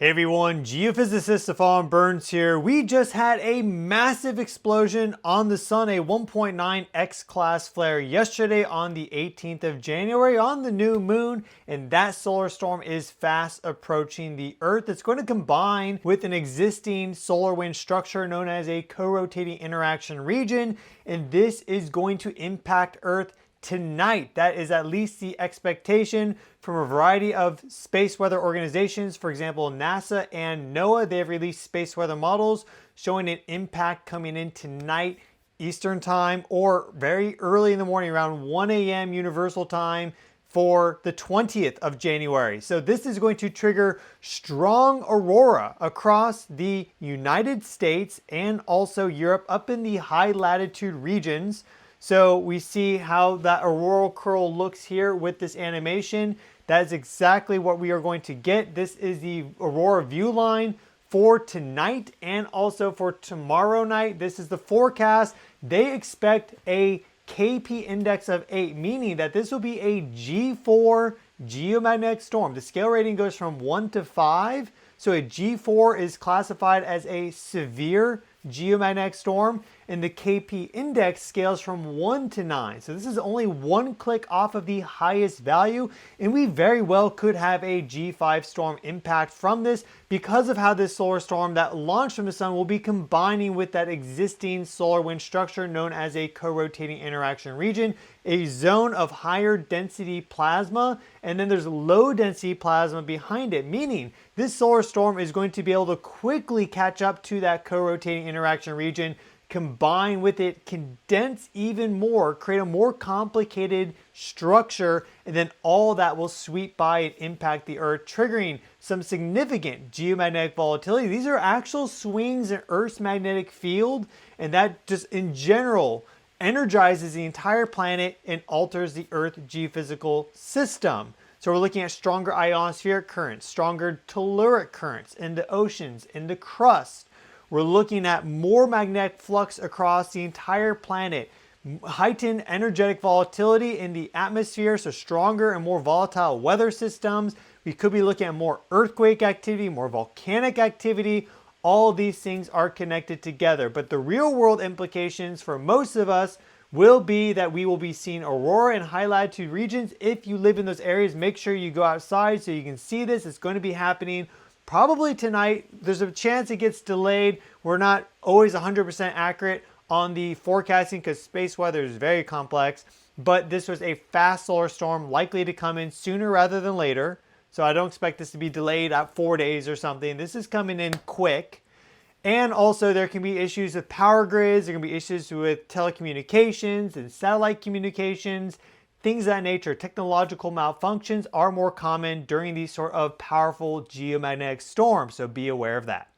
Hey everyone, geophysicist Stefan Burns here. We just had a massive explosion on the sun, a 1.9 X-class flare yesterday on the 18th of January on the new moon, and that solar storm is fast approaching the Earth. It's going to combine with an existing solar wind structure known as a co-rotating interaction region, and this is going to impact Earth tonight. That is at least the expectation from a variety of space weather organizations. For example, NASA and NOAA, they have released space weather models showing an impact coming in tonight Eastern time or very early in the morning around 1 a.m. Universal time for the 20th of January. So this is going to trigger strong aurora across the United States and also Europe up in the high latitude regions. So we see how that auroral curl looks here with this animation. That is exactly what we are going to get. This is the aurora view line for tonight and also for tomorrow night. This is the forecast. They expect a KP index of 8, meaning that this will be a G4 geomagnetic storm. The scale rating goes from 1 to 5. So a G4 is classified as a severe geomagnetic storm, and the KP index scales from 1 to 9. So this is only one click off of the highest value, and we very well could have a G5 storm impact from this because of how this solar storm that launched from the sun will be combining with that existing solar wind structure known as a co-rotating interaction region, a zone of higher density plasma, and then there's low density plasma behind it, meaning this solar storm is going to be able to quickly catch up to that co-rotating interaction region, combine with it, condense even more, create a more complicated structure, and then all that will sweep by and impact the Earth, triggering some significant geomagnetic volatility. These are actual swings in Earth's magnetic field, and that just in general energizes the entire planet and alters the Earth geophysical system. So we're looking at stronger ionospheric currents, stronger telluric currents in the oceans, in the crust. We're looking at more magnetic flux across the entire planet, heightened energetic volatility in the atmosphere, so stronger and more volatile weather systems. We could be looking at more earthquake activity, more volcanic activity. All of these things are connected together, but the real world implications for most of us will be that we will be seeing aurora in high latitude regions. If you live in those areas, make sure you go outside so you can see this. It's going to be happening probably tonight. There's a chance it gets delayed. We're not always 100% accurate on the forecasting because space weather is very complex, but this was a fast solar storm likely to come in sooner rather than later. So I don't expect this to be delayed at 4 days or something. This is coming in quick. And also there can be issues with power grids, there can be issues with telecommunications and satellite communications, things of that nature. Technological malfunctions are more common during these sort of powerful geomagnetic storms, so be aware of that.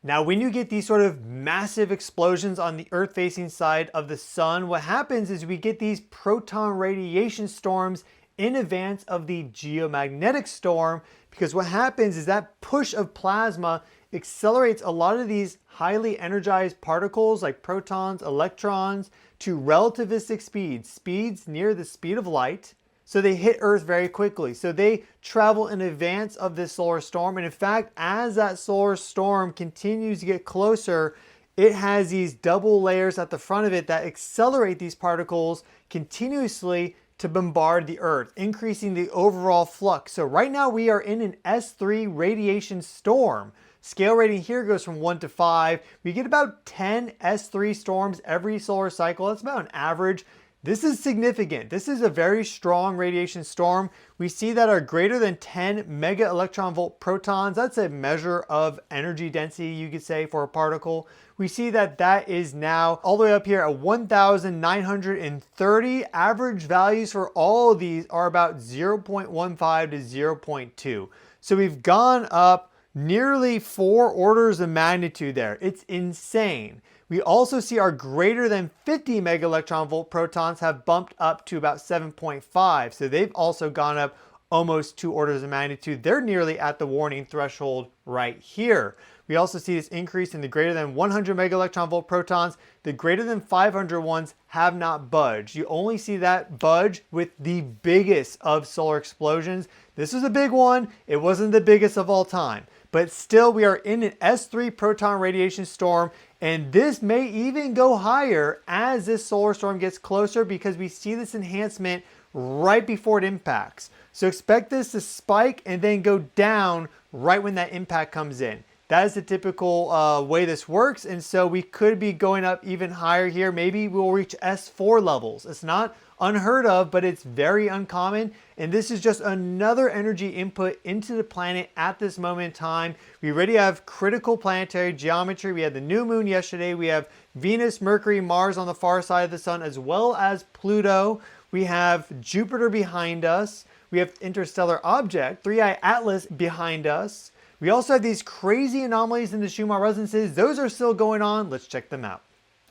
Now, when you get these sort of massive explosions on the Earth-facing side of the sun, what happens is we get these proton radiation storms in advance of the geomagnetic storm, because what happens is that push of plasma accelerates a lot of these highly energized particles like protons, electrons to relativistic speeds, speeds near the speed of light. So they hit Earth very quickly. So they travel in advance of this solar storm. And in fact, as that solar storm continues to get closer, it has these double layers at the front of it that accelerate these particles continuously to bombard the Earth, increasing the overall flux. So right now we are in an S3 radiation storm. Scale rating here goes from 1 to 5. We get about 10 S3 storms every solar cycle. That's about an average. This is significant. This is a very strong radiation storm. We see that our greater than 10 mega electron volt protons, that's a measure of energy density, you could say, for a particle. We see that that is now all the way up here at 1,930. Average values for all of these are about 0.15 to 0.2. So we've gone up nearly 4 orders of magnitude there. It's insane. We also see our greater than 50 mega electron volt protons have bumped up to about 7.5. So they've also gone up almost 2 orders of magnitude. They're nearly at the warning threshold right here. We also see this increase in the greater than 100 mega electron volt protons. The greater than 500 ones have not budged. You only see that budge with the biggest of solar explosions. This was a big one. It wasn't the biggest of all time. but still we are in an S3 proton radiation storm, and this may even go higher as this solar storm gets closer because we see this enhancement right before it impacts. So expect this to spike and then go down right when that impact comes in. That is the typical way this works, and so we could be going up even higher here. Maybe we'll reach S4 levels. It's not unheard of, but it's very uncommon, and this is just another energy input into the planet at this moment in time. We already have critical planetary geometry. We had the new moon yesterday. We have Venus, Mercury, Mars on the far side of the sun, as well as Pluto. We have Jupiter behind us. We have interstellar object, 3i Atlas behind us. We also have these crazy anomalies in the Schumann resonances. Those are still going on. Let's check them out.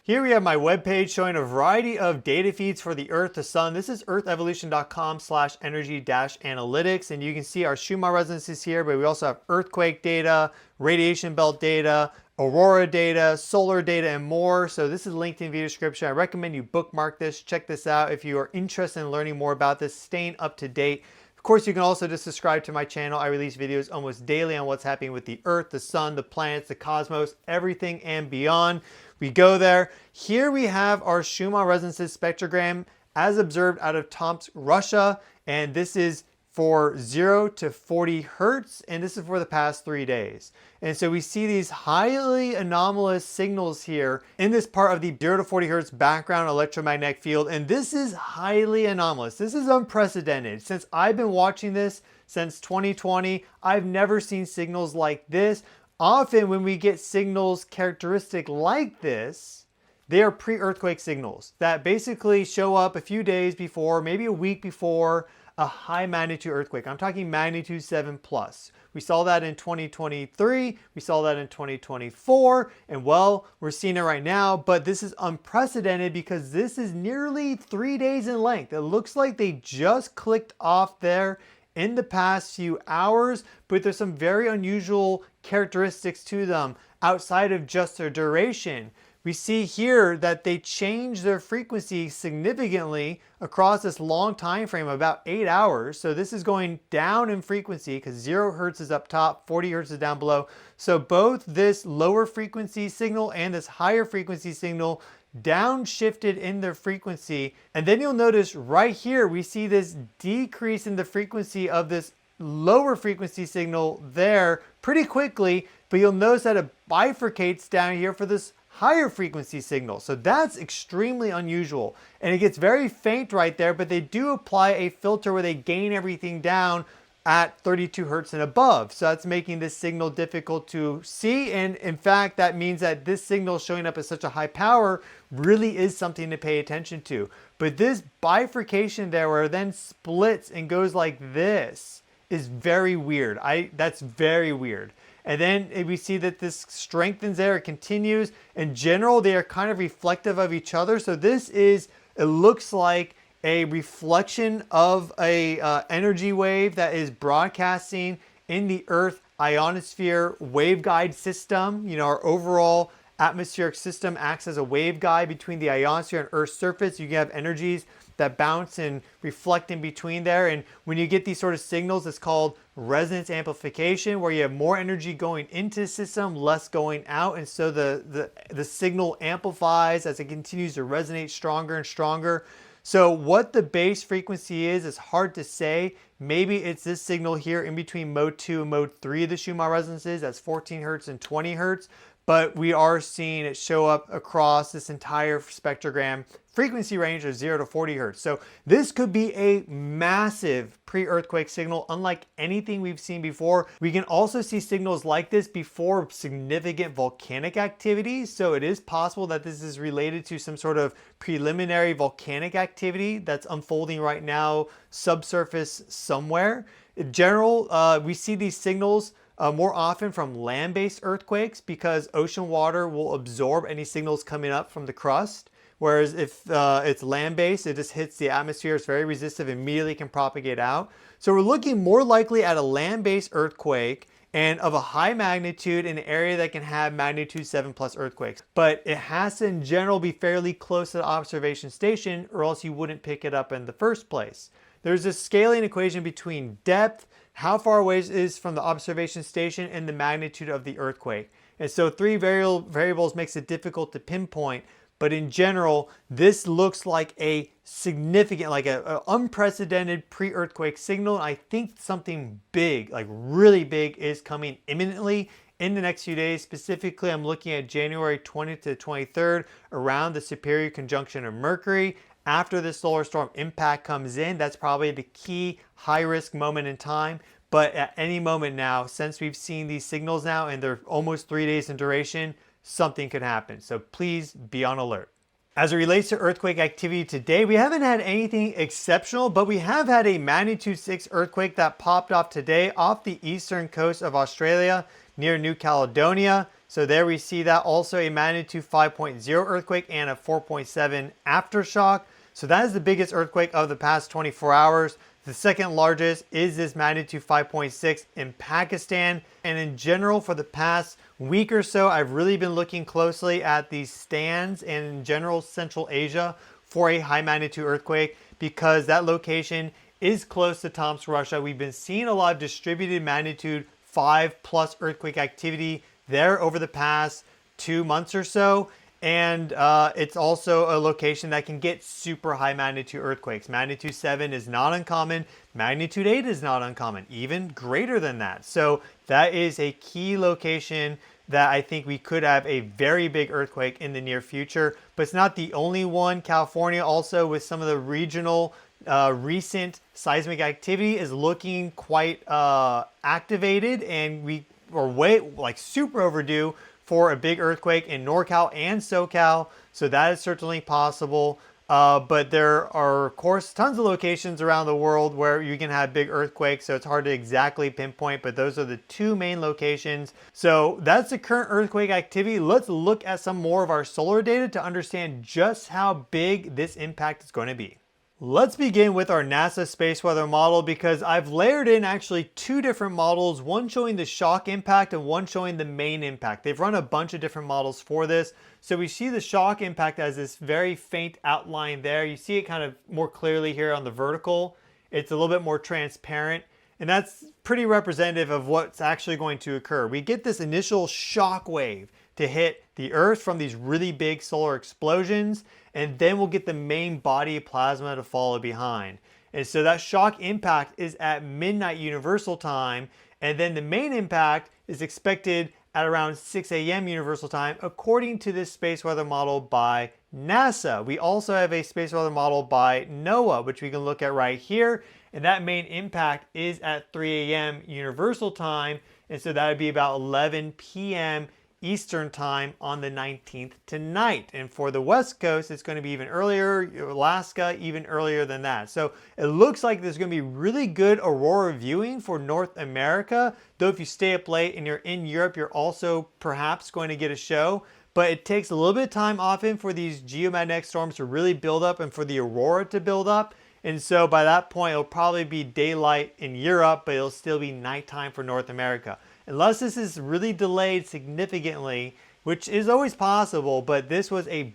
Here we have my webpage showing a variety of data feeds for the Earth, the Sun. This is earthevolution.com/energy-analytics, and you can see our Schumann resonances here, but we also have earthquake data, radiation belt data, aurora data, solar data, and more. So this is linked in the video description. I recommend you bookmark this, check this out if you are interested in learning more about this, staying up to date. Of course, you can also just subscribe to my channel. I release videos almost daily on what's happening with the Earth, the Sun, the planets, the cosmos, everything and beyond. We go there. Here we have our Schumann resonances spectrogram as observed out of Tomsk, Russia. And this is for 0 to 40 hertz, and this is for the past 3 days. And so we see these highly anomalous signals here in this part of the 0 to 40 hertz background electromagnetic field, and this is highly anomalous. This is unprecedented. Since I've been watching this since 2020, I've never seen signals like this. Often when we get signals characteristic like this, they are pre-earthquake signals that basically show up a few days before, maybe a week before, a high magnitude earthquake. I'm talking magnitude 7 plus. We saw that in 2023, we saw that in 2024, and well, we're seeing it right now, but this is unprecedented because this is nearly 3 days in length. It looks like they just clicked off there in the past few hours, but there's some very unusual characteristics to them outside of just their duration. We see here that they change their frequency significantly across this long time frame, about 8 hours. So this is going down in frequency because 0 hertz is up top, 40 hertz is down below. So both this lower frequency signal and this higher frequency signal downshifted in their frequency. And then you'll notice right here, we see this decrease in the frequency of this lower frequency signal there pretty quickly, but you'll notice that it bifurcates down here for this higher frequency signal. So that's extremely unusual. And it gets very faint right there, but they do apply a filter where they gain everything down at 32 hertz and above. So that's making this signal difficult to see. And in fact, that means that this signal showing up at such a high power really is something to pay attention to. But this bifurcation there where it then splits and goes like this is very weird. That's very weird. And then we see that this strengthens there, it continues. In general, they are kind of reflective of each other. So this is, it looks like a reflection of a energy wave that is broadcasting in the Earth ionosphere waveguide system. You know, our overall atmospheric system acts as a waveguide between the ionosphere and Earth's surface. You can have energies that bounce and reflect in between there. And when you get these sort of signals, it's called resonance amplification, where you have more energy going into the system, less going out. And so the signal amplifies as it continues to resonate stronger and stronger. So what the base frequency is hard to say. Maybe it's this signal here in between mode 2 and mode 3 of the Schumann resonances. That's 14 hertz and 20 hertz. But we are seeing it show up across this entire spectrogram frequency range of 0 to 40 hertz. So this could be a massive pre-earthquake signal, unlike anything we've seen before. We can also see signals like this before significant volcanic activity. So it is possible that this is related to some sort of preliminary volcanic activity that's unfolding right now subsurface somewhere. In general, we see these signals more often from land-based earthquakes because ocean water will absorb any signals coming up from the crust. Whereas if it's land-based, it just hits the atmosphere, it's very resistive, immediately can propagate out. So we're looking more likely at a land-based earthquake and of a high magnitude in an area that can have magnitude 7 plus earthquakes. But it has to in general be fairly close to the observation station or else you wouldn't pick it up in the first place. there's a scaling equation between depth, how far away it is from the observation station, and the magnitude of the earthquake. And so three variables makes it difficult to pinpoint. But in general, this looks like a significant, like a unprecedented pre-earthquake signal. I think something big, like really big, is coming imminently in the next few days. Specifically, I'm looking at January 20th to 23rd around the Superior conjunction of Mercury. After the solar storm impact comes in, that's probably the key high-risk moment in time. But at any moment now, since we've seen these signals now and they're almost 3 days in duration, something could happen. So please be on alert. As it relates to earthquake activity today, we haven't had anything exceptional, but we have had a magnitude 6 earthquake that popped off today off the eastern coast of Australia near New Caledonia. So there we see that. Also a magnitude 5.0 earthquake and a 4.7 aftershock. So that is the biggest earthquake of the past 24 hours. The second largest is this magnitude 5.6 in Pakistan. And in general, for the past week or so, I've really been looking closely at these stands and in general Central Asia for a high magnitude earthquake because that location is close to Tomsk, Russia. We've been seeing a lot of distributed magnitude 5+ earthquake activity there over the past 2 months or so. And it's also a location that can get super high magnitude earthquakes. Magnitude 7 is not uncommon. Magnitude 8 is not uncommon, even greater than that. So that is a key location that I think we could have a very big earthquake in the near future. But it's not the only one. California also, with some of the regional recent seismic activity, is looking quite activated, and we are super overdue for a big earthquake in NorCal and SoCal. So that is certainly possible. But there are, of course, tons of locations around the world where you can have big earthquakes. So it's hard to exactly pinpoint, but those are the two main locations. So that's the current earthquake activity. Let's look at some more of our solar data to understand just how big this impact is going to be. Let's begin with our NASA space weather model because I've layered in actually two different models, one showing the shock impact and one showing the main impact. They've run a bunch of different models for this. So we see the shock impact as this very faint outline there. You see it kind of more clearly here on the vertical. It's a little bit more transparent, and that's pretty representative of what's actually going to occur. We get this initial shock wave to hit the Earth from these really big solar explosions, and then we'll get the main body of plasma to follow behind. And so that shock impact is at midnight Universal Time, and then the main impact is expected at around 6 a.m. Universal Time, according to this space weather model by NASA. We also have a space weather model by NOAA, which we can look at right here, and that main impact is at 3 a.m. Universal Time, and so that would be about 11 p.m. Eastern Time on the 19th tonight. And for the West Coast, it's going to be even earlier. Alaska, even earlier than that. So it looks like there's going to be really good aurora viewing for North America. Though if you stay up late and you're in Europe, you're also perhaps going to get a show. But it takes a little bit of time often for these geomagnetic storms to really build up and for the aurora to build up. And so by that point, it'll probably be daylight in Europe, but it'll still be nighttime for North America. Unless this is really delayed significantly, which is always possible, but this was a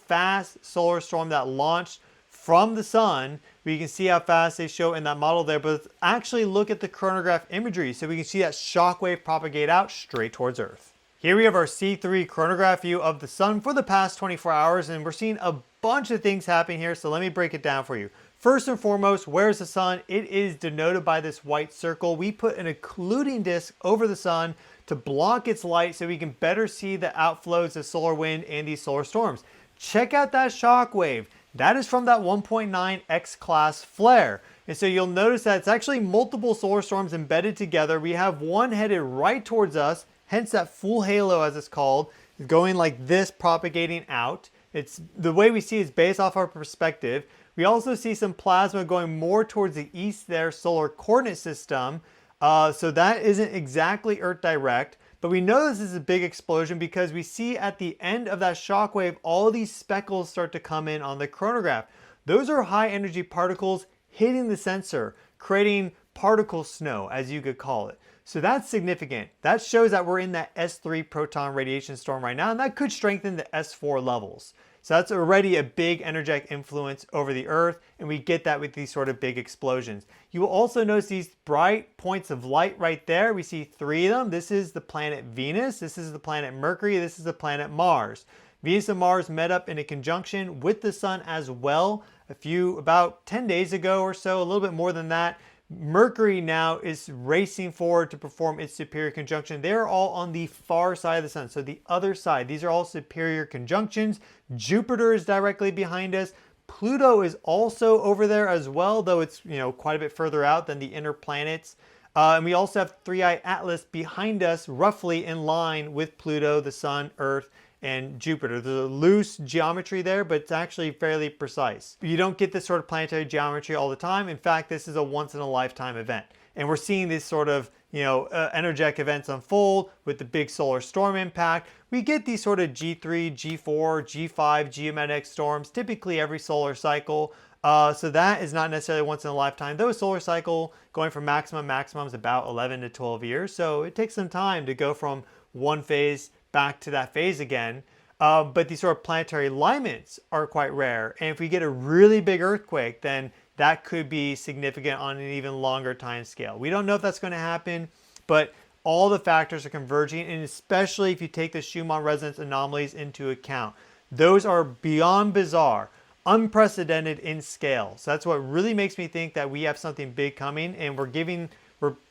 fast solar storm that launched from the sun. We can see how fast they show in that model there, but let's actually look at the coronagraph imagery so we can see that shock wave propagate out straight towards Earth. Here we have our C3 coronagraph view of the sun for the past 24 hours, and we're seeing a bunch of things happening here, so let me break it down for you. First and foremost, where's the sun? It is denoted by this white circle. We put an occluding disk over the sun to block its light so we can better see the outflows of solar wind and these solar storms. Check out that shock wave. That is from that 1.9 X-class flare. And so you'll notice that it's actually multiple solar storms embedded together. We have one headed right towards us, hence that full halo as it's called, going like this, propagating out. It's the way we see is based off our perspective. We also see some plasma going more towards the east there, solar coordinate system. So that isn't exactly Earth direct, but we know this is a big explosion because we see at the end of that shock wave, all these speckles start to come in on the coronagraph. Those are high energy particles hitting the sensor, creating particle snow, as you could call it. So that's significant. That shows that we're in that S3 proton radiation storm right now, and that could strengthen the S4 levels. So that's already a big energetic influence over the Earth, and we get that with these sort of big explosions. You will also notice these bright points of light right there. We see 3 of them. This is the planet Venus, this is the planet Mercury, this is the planet Mars. Venus and Mars met up in a conjunction with the Sun as well about 10 days ago or so, a little bit more than that. Mercury now is racing forward to perform its superior conjunction. They're all on the far side of the Sun, so the other side. These are all superior conjunctions. Jupiter is directly behind us. Pluto is also over there as well, though it's quite a bit further out than the inner planets. And we also have 3i Atlas behind us, roughly in line with Pluto, the Sun, Earth, and Jupiter. There's a loose geometry there, but it's actually fairly precise. You don't get this sort of planetary geometry all the time. In fact, this is a once-in-a-lifetime event. And we're seeing these sort of energetic events unfold with the big solar storm impact. We get these sort of G3, G4, G5 geomagnetic storms typically every solar cycle. So that is not necessarily once in a lifetime, though a solar cycle going from maximum is about 11 to 12 years. So it takes some time to go from one phase back to that phase again. But these sort of planetary alignments are quite rare. And if we get a really big earthquake, then that could be significant on an even longer time scale. We don't know if that's going to happen, but all the factors are converging, and especially if you take the Schumann resonance anomalies into account. Those are beyond bizarre, unprecedented in scale. So that's what really makes me think that we have something big coming, and we're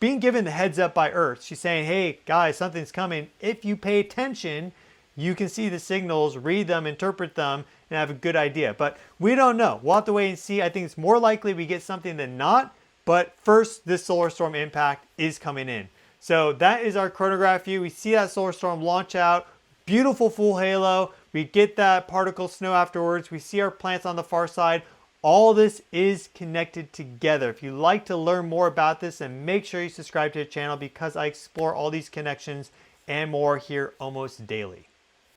being given the heads up by Earth. She's saying, hey guys, something's coming. If you pay attention, you can see the signals, read them, interpret them, and have a good idea. But we don't know. We'll have to wait and see. I think it's more likely we get something than not. But first, this solar storm impact is coming in. So that is our chronograph view. We see that solar storm launch out. Beautiful full halo. We get that particle snow afterwards. We see our planets on the far side. All this is connected together. If you'd like to learn more about this, then make sure you subscribe to the channel, because I explore all these connections and more here almost daily.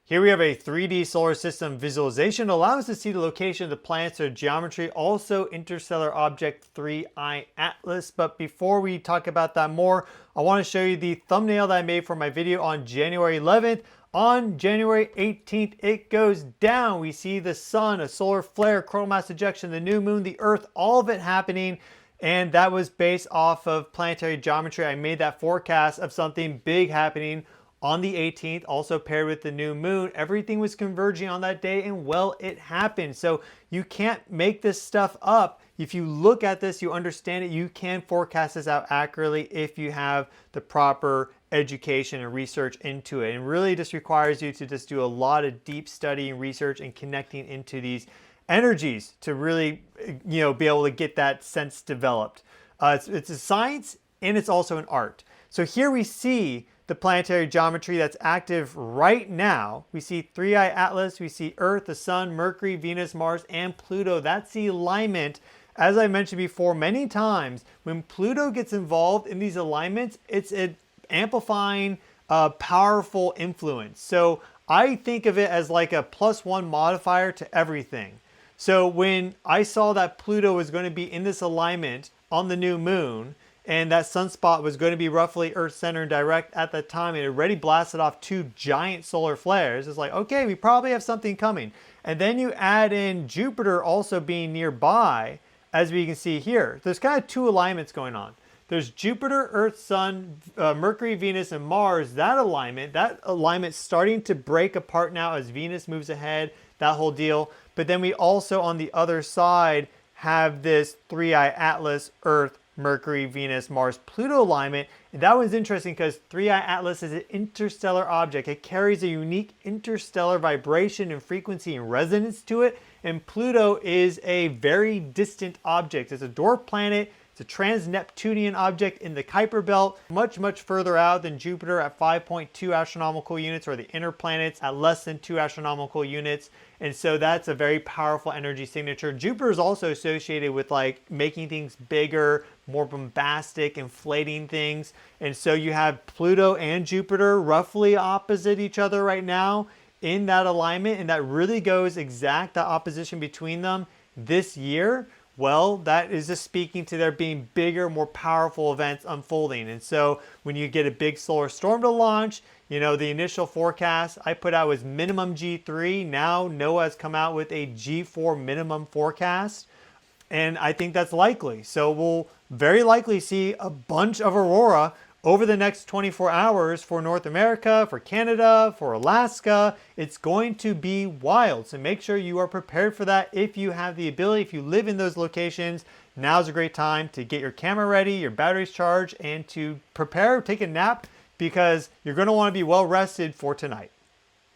Here we have a 3D solar system visualization that allows us to see the location of the planets or geometry, also interstellar object 3i Atlas. But before we talk about that more, I want to show you the thumbnail that I made for my video on January 11th. On January 18th, it goes down. We see the Sun, a solar flare, coronal mass ejection, the new moon, the Earth, all of it happening. And that was based off of planetary geometry. I made that forecast of something big happening on the 18th, also paired with the new moon. Everything was converging on that day, and well, it happened. So you can't make this stuff up. If you look at this, you understand it. You can forecast this out accurately if you have the proper education and research into it. And really just requires you to just do a lot of deep study and research and connecting into these energies to really, be able to get that sense developed. It's a science, and it's also an art. So here we see the planetary geometry that's active right now. We see 3i Atlas, we see Earth, the Sun, Mercury, Venus, Mars, and Pluto. That's the alignment. As I mentioned before many times, when Pluto gets involved in these alignments, it's an amplifying, powerful influence. So I think of it as like a +1 modifier to everything. So when I saw that Pluto was going to be in this alignment on the new moon, and that sunspot was going to be roughly Earth center and direct at the time, it already blasted off 2 giant solar flares. It's like, okay, we probably have something coming. And then you add in Jupiter also being nearby, as we can see here. There's kind of 2 alignments going on. There's Jupiter, Earth, Sun, Mercury, Venus, and Mars. That alignment starting to break apart now as Venus moves ahead, that whole deal. But then we also, on the other side, have this 3i Atlas, Earth, Mercury, Venus, Mars, Pluto alignment. And that one's interesting because 3i Atlas is an interstellar object. It carries a unique interstellar vibration and frequency and resonance to it. And Pluto is a very distant object. It's a dwarf planet. It's a trans-Neptunian object in the Kuiper belt, much, much further out than Jupiter at 5.2 astronomical units, or the inner planets at less than 2 astronomical units. And so that's a very powerful energy signature. Jupiter is also associated with like making things bigger, more bombastic, inflating things. And so you have Pluto and Jupiter roughly opposite each other right now in that alignment. And that really goes exact, the opposition between them this year well, that is just speaking to there being bigger, more powerful events unfolding. And so when you get a big solar storm to launch, you know, the initial forecast I put out was minimum G3. Now NOAA has come out with a G4 minimum forecast. And I think that's likely. So we'll very likely see a bunch of aurora over the next 24 hours for North America, for Canada, for Alaska. It's going to be wild. So make sure you are prepared for that if you have the ability, if you live in those locations. Now's a great time to get your camera ready, your batteries charged, and to prepare, take a nap, because you're going to want to be well rested for tonight.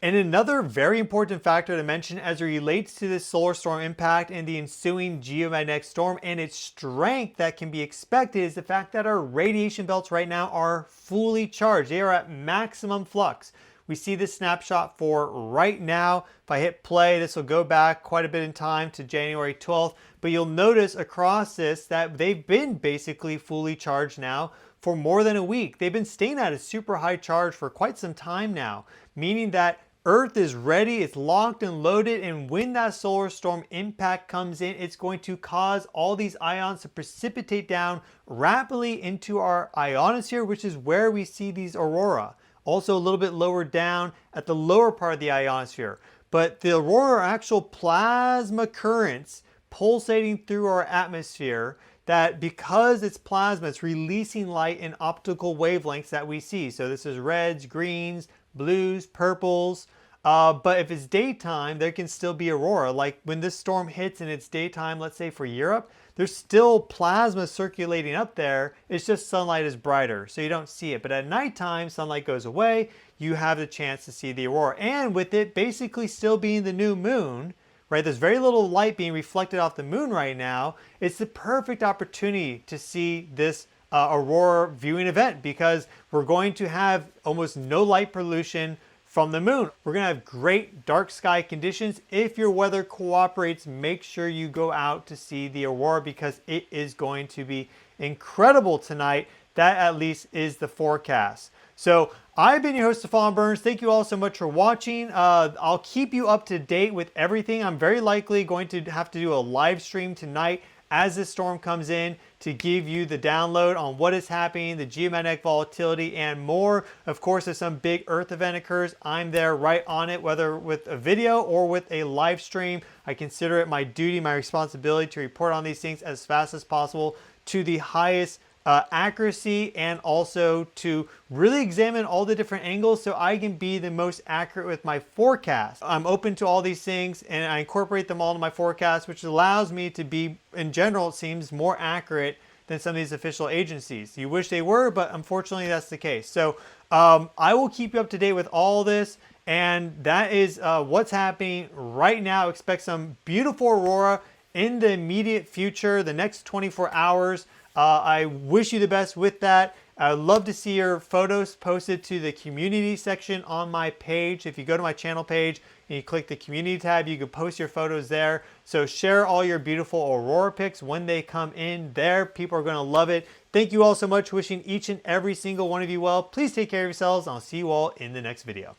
And another very important factor to mention as it relates to this solar storm impact and the ensuing geomagnetic storm and its strength that can be expected is the fact that our radiation belts right now are fully charged. They are at maximum flux. We see this snapshot for right now. If I hit play, this will go back quite a bit in time to January 12th. But you'll notice across this that they've been basically fully charged now for more than a week. They've been staying at a super high charge for quite some time now, meaning that Earth is ready, it's locked and loaded, and when that solar storm impact comes in, it's going to cause all these ions to precipitate down rapidly into our ionosphere, which is where we see these aurora. Also a little bit lower down at the lower part of the ionosphere. But the aurora are actual plasma currents pulsating through our atmosphere that, because it's plasma, it's releasing light in optical wavelengths that we see. So this is reds, greens, blues, purples, but if it's daytime, there can still be aurora. Like when this storm hits and it's daytime, let's say for Europe, there's still plasma circulating up there. It's just sunlight is brighter, so you don't see it. But at nighttime, sunlight goes away, you have the chance to see the aurora. And with it basically still being the new moon, right? There's very little light being reflected off the moon right now. It's the perfect opportunity to see this aurora viewing event, because we're going to have almost no light pollution from the moon. We're going to have great dark sky conditions. If your weather cooperates, make sure you go out to see the aurora, because it is going to be incredible tonight. That at least is the forecast. So I've been your host, Stefan Burns. Thank you all so much for watching. I'll keep you up to date with everything. I'm very likely going to have to do a live stream tonight as this storm comes in to give you the download on what is happening, the geomagnetic volatility, and more. Of course, if some big Earth event occurs, I'm there right on it, whether with a video or with a live stream. I consider it my duty, my responsibility to report on these things as fast as possible to the highest accuracy, and also to really examine all the different angles so I can be the most accurate with my forecast. I'm open to all these things and I incorporate them all into my forecast, which allows me to be, in general, it seems more accurate than some of these official agencies. You wish they were, but unfortunately that's the case. So I will keep you up to date with all this, and that is what's happening right now. Expect some beautiful aurora in the immediate future, the next 24 hours. I wish you the best with that. I'd love to see your photos posted to the community section on my page. If you go to my channel page and you click the community tab, you can post your photos there. So share all your beautiful aurora pics when they come in there. People are going to love it. Thank you all so much. Wishing each and every single one of you well. Please take care of yourselves. I'll see you all in the next video.